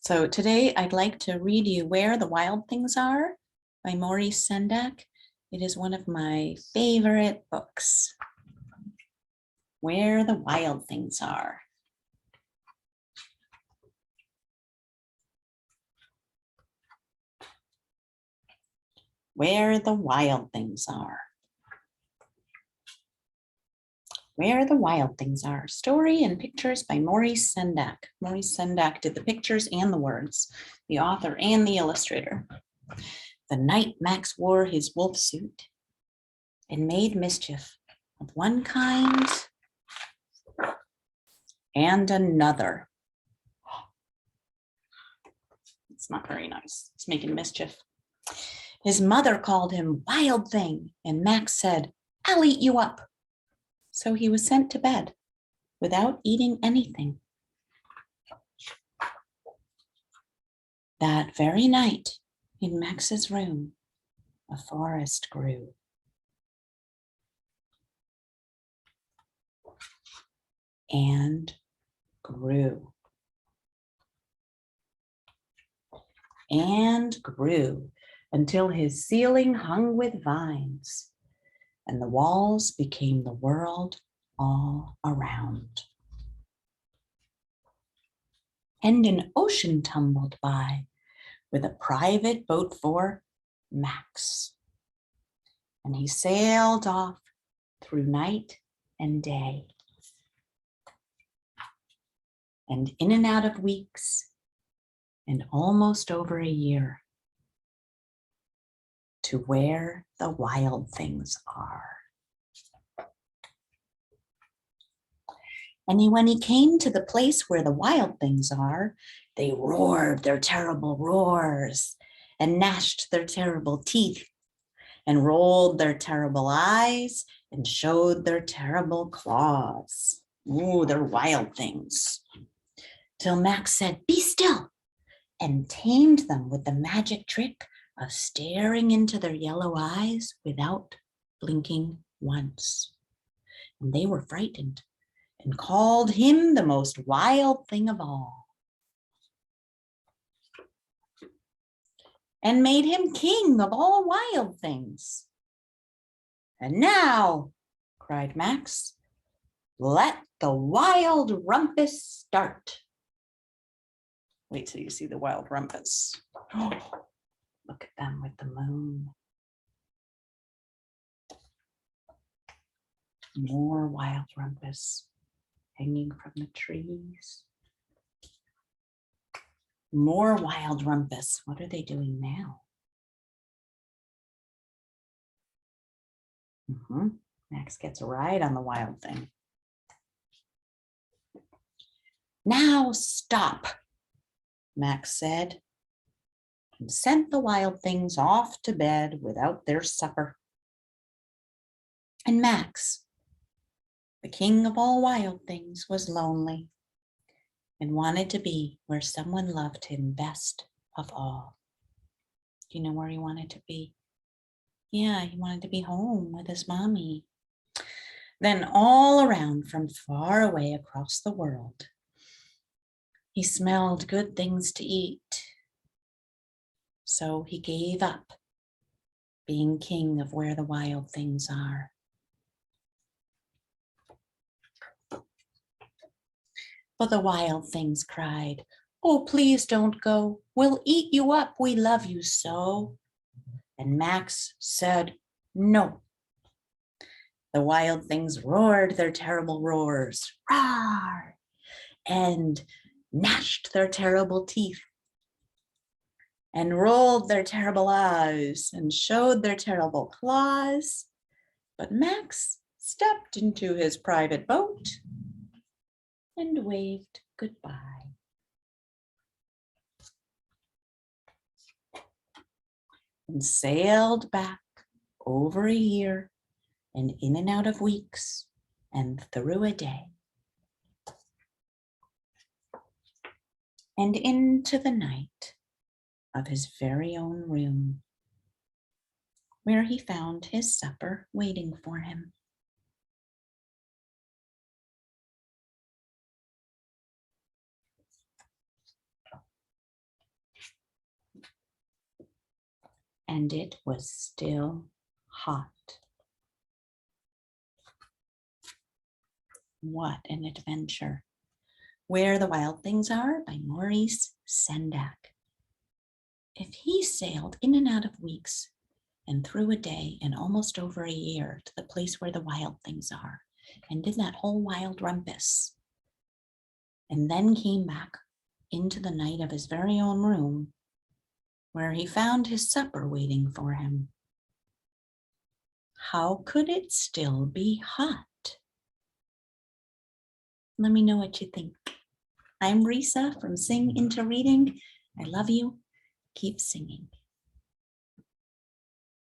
So today I'd like to read you Where the Wild Things Are by Maurice Sendak. It is one of my favorite books. Where the Wild Things Are. Where the Wild Things Are. Where the Wild Things Are. Story and pictures by Maurice Sendak. Maurice Sendak did the pictures and the words, the author and the illustrator. The night Max wore his wolf suit and made mischief of one kind and another. It's not very nice. It's making mischief. His mother called him Wild Thing, and Max said, "I'll eat you up." So he was sent to bed without eating anything. That very night, in Max's room, a forest grew. And grew. And grew until his ceiling hung with vines, and the walls became the world all around. And an ocean tumbled by with a private boat for Max. And he sailed off through night and day, and in and out of weeks, and almost over a year, to where the wild things are. And when he came to the place where the wild things are, they roared their terrible roars and gnashed their terrible teeth and rolled their terrible eyes and showed their terrible claws. Ooh, they're wild things. Till Max said, "Be still," and tamed them with the magic trick of staring into their yellow eyes without blinking once. And they were frightened and called him the most wild thing of all, and made him king of all wild things. "And now," cried Max, "let the wild rumpus start." Wait till you see the wild rumpus. Oh, look at them with the moon. More wild rumpus hanging from the trees. More wild rumpus. What are they doing now? Max gets a ride on the wild thing. "Now stop," Max said, and sent the wild things off to bed without their supper. And Max, the king of all wild things, was lonely and wanted to be where someone loved him best of all. Do you know where he wanted to be? Yeah, he wanted to be home with his mommy. Then all around from far away across the world, he smelled good things to eat. So he gave up being king of where the wild things are. But the wild things cried, "Oh, please don't go. We'll eat you up. We love you so." And Max said, "No." The wild things roared their terrible roars, roar, and gnashed their terrible teeth, and rolled their terrible eyes, and showed their terrible claws. But Max stepped into his private boat and waved goodbye. And sailed back over a year, and in and out of weeks, and through a day, and into the night of his very own room, where he found his supper waiting for him. and it was still hot. What an adventure. Where the Wild Things Are by Maurice Sendak. If he sailed in and out of weeks and through a day and almost over a year to the place where the wild things are and did that whole wild rumpus, and then came back into the night of his very own room where he found his supper waiting for him, how could it still be hot? Let me know what you think. I'm Risa from Sing Into Reading. I love you. Keep singing.